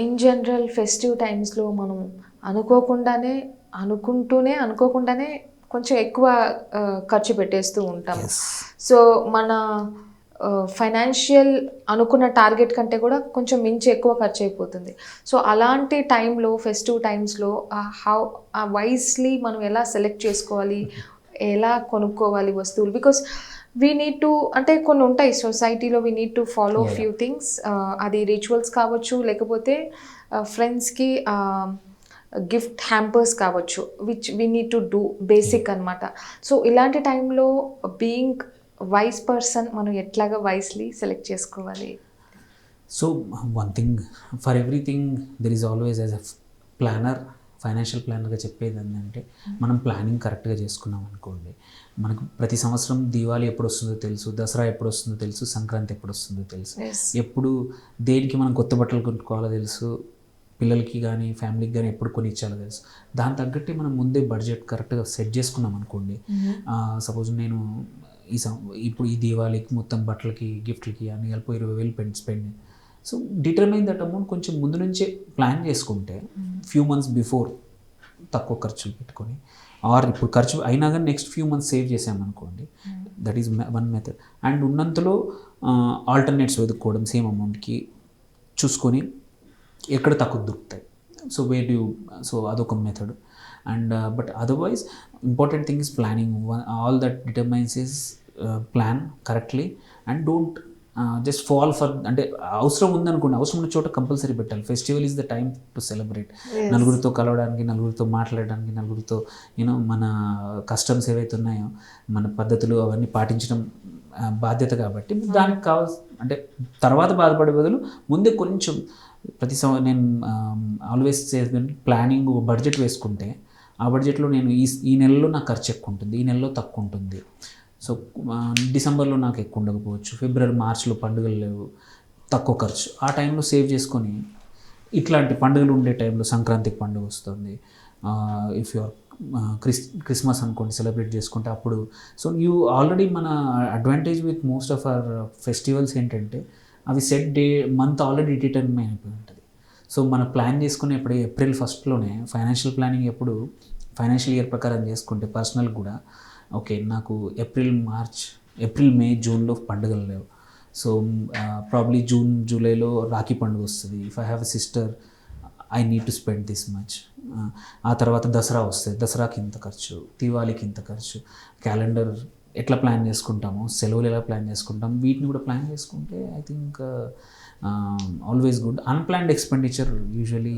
In general festive టైమ్స్లో మనం అనుకోకుండానే కొంచెం ఎక్కువ ఖర్చు పెట్టేస్తూ ఉంటాం. సో మన ఫైనాన్షియల్ అనుకున్న టార్గెట్ కంటే కూడా కొంచెం మించి ఎక్కువ ఖర్చు అయిపోతుంది. సో అలాంటి టైంలో ఫెస్టివ్ టైమ్స్లో వైస్లీ మనం ఎలా సెలెక్ట్ చేసుకోవాలి, ఎలా కొనుక్కోవాలి వస్తువులు? బికాస్ వీ నీడ్ టు, అంటే కొన్ని ఉంటాయి సొసైటీలో, we need to follow few things. అది రిచువల్స్ కావచ్చు, లేకపోతే ఫ్రెండ్స్కి గిఫ్ట్ హ్యాంపర్స్ కావచ్చు, which we need to do basic అనమాట. సో ఇలాంటి టైంలో బీయింగ్ వైస్ పర్సన్ మనం ఎట్లాగా వైస్లీ సెలెక్ట్ చేసుకోవాలి? So one thing, for everything there is always as a planner, financial ప్లానర్గా చెప్పేది ఏంటంటే, మనం ప్లానింగ్ కరెక్ట్గా చేసుకున్నాం అనుకోండి, మనకు ప్రతి సంవత్సరం దీవాళి ఎప్పుడు వస్తుందో తెలుసు, దసరా ఎప్పుడు వస్తుందో తెలుసు, సంక్రాంతి ఎప్పుడు వస్తుందో తెలుసు, ఎప్పుడు దేనికి మనం కొత్త బట్టలు కొనుక్కోవాలో తెలుసు, పిల్లలకి కానీ ఫ్యామిలీకి కానీ ఎప్పుడు కొని ఇచ్చాలో తెలుసు. దాని తగ్గట్టే మనం ముందే బడ్జెట్ కరెక్ట్గా సెట్ చేసుకున్నాం అనుకోండి. సపోజ్ నేను ఇప్పుడు ఈ దీవాళికి మొత్తం బట్టలకి గిఫ్ట్లకి అని కలిపి 20,000 spend. So determine that amount కొంచెం ముందు నుంచే ప్లాన్ చేసుకుంటే, ఫ్యూ మంత్స్ బిఫోర్ తక్కువ ఖర్చులు పెట్టుకొని, ఆర్ ఇప్పుడు ఖర్చు అయినా కానీ నెక్స్ట్ ఫ్యూ మంత్స్ సేవ్ చేసామనుకోండి, that is one method. And ఉన్నంతలో ఆల్టర్నేట్స్ వెతుక్కోవడం సేమ్ అమౌంట్కి చూసుకొని ఎక్కడ తక్కువ దొరుకుతాయి. సో అదొక method. And but otherwise important thing is planning. All that determines is plan correctly and don't just fall for, అంటే అవసరం ఉందనుకోండి, అవసరం ఉన్న చోట కంపల్సరీ పెట్టాలి. Festival is the time to celebrate. నలుగురితో కలవడానికి, నలుగురితో మాట్లాడడానికి, నలుగురితో మన కస్టమ్స్ ఏవైతే ఉన్నాయో, మన పద్ధతులు అవన్నీ పాటించడం బాధ్యత. కాబట్టి దానికి కావాల్సి, అంటే తర్వాత బాధపడే బదులు ముందే కొంచెం నేను ఆల్వేస్ ప్లానింగ్ బడ్జెట్ వేసుకుంటే, ఆ బడ్జెట్లో నేను ఈ నెలలో నాకు ఖర్చు ఎక్కువ ఉంటుంది, ఈ నెలలో తక్కువ ఉంటుంది. సో డిసెంబర్లో నాకు ఎక్కువ ఉండకపోవచ్చు, ఫిబ్రవరి మార్చ్లో పండుగలు లేవు, తక్కువ ఖర్చు, ఆ టైంలో సేవ్ చేసుకొని ఇట్లాంటి పండుగలు ఉండే టైంలో, సంక్రాంతికి పండుగ వస్తుంది, ఇఫ్ యు ఆర్ క్రిస్మస్ అనుకోండి సెలబ్రేట్ చేసుకుంటే అప్పుడు. సో యూ ఆల్రెడీ మన advantage with most of our festivals ఏంటంటే, అవి సెట్ మంత్ ఆల్రెడీ డిటర్మైన్ అయిపోయి ఉంటుంది. సో మనం ప్లాన్ చేసుకునే ఇప్పుడు ఏప్రిల్ 1స్ట్లోనే ఫైనాన్షియల్ ప్లానింగ్ ఎప్పుడు ఫైనాన్షియల్ ఇయర్ ప్రకారం చేసుకుంటే, పర్సనల్ కూడా ఓకే నాకు ఏప్రిల్ మే జూన్లో పండుగలు లేవు, సో ప్రాబ్లీ జూన్ జూలైలో రాఖీ పండుగ వస్తుంది, if I have a sister I need to spend this much. ఆ తర్వాత దసరా వస్తుంది, దసరాకి ఇంత ఖర్చు, దీవాళికి ఇంత ఖర్చు. క్యాలెండర్ ఎట్లా ప్లాన్ చేసుకుంటామో, సెలవులు ఎలా ప్లాన్ చేసుకుంటాం, వీటిని కూడా ప్లాన్ చేసుకుంటే I think always good. Unplanned expenditure usually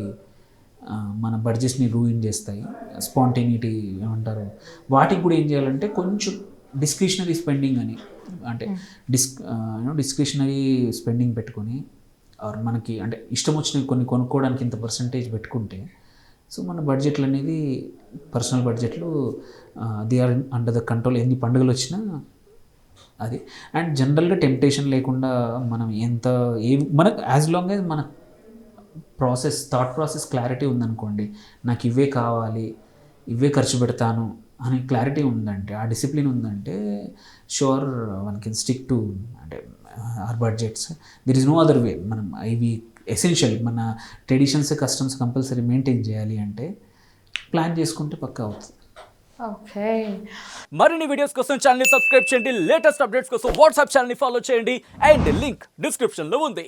మన బడ్జెట్ని రూయిన్ చేస్తాయి. స్పాంటేనిటీ ఏమంటారు, వాటికి కూడా ఏం చేయాలంటే కొంచెం డిస్క్రిషనరీ స్పెండింగ్ అని, అంటే డిస్క్రిషనరీ స్పెండింగ్ పెట్టుకొని, ఆర్ మనకి అంటే ఇష్టం వచ్చినవి కొన్ని కొనుక్కోవడానికి ఇంత పర్సంటేజ్ పెట్టుకుంటే, సో మన బడ్జెట్లు అనేది పర్సనల్ బడ్జెట్లు they are under the control. ఎన్ని పండుగలు వచ్చినా అది. అండ్ జనరల్గా టెంప్టేషన్ లేకుండా మనం మనకు యాజ్ లాంగ్ యాజ్ మన థాట్ ప్రాసెస్ క్లారిటీ ఉందనుకోండి, నాకు ఇవే కావాలి, ఇవే ఖర్చు పెడతాను అనే క్లారిటీ ఉందంటే, ఆ డిసిప్లిన్ ఉందంటే, sure one can stick to అంటే our budgets. There is no other way. మనం ఇవి ఎసెన్షియల్, మన ట్రెడిషన్స్ కస్టమ్స్ కంపల్సరీ మెయింటైన్ చేయాలి అంటే ప్లాన్ చేసుకుంటే పక్కా అవుతుంది. ఓకే, మరిన్ని వీడియోస్ కోసం ఛానల్ ని సబ్స్క్రైబ్ చేయండి, లేటెస్ట్ అప్డేట్స్ కోసం వాట్సాప్ ఛానల్ ని ఫాలో చేయండి, అండ్ లింక్ డిస్క్రిప్షన్ లో ఉంది.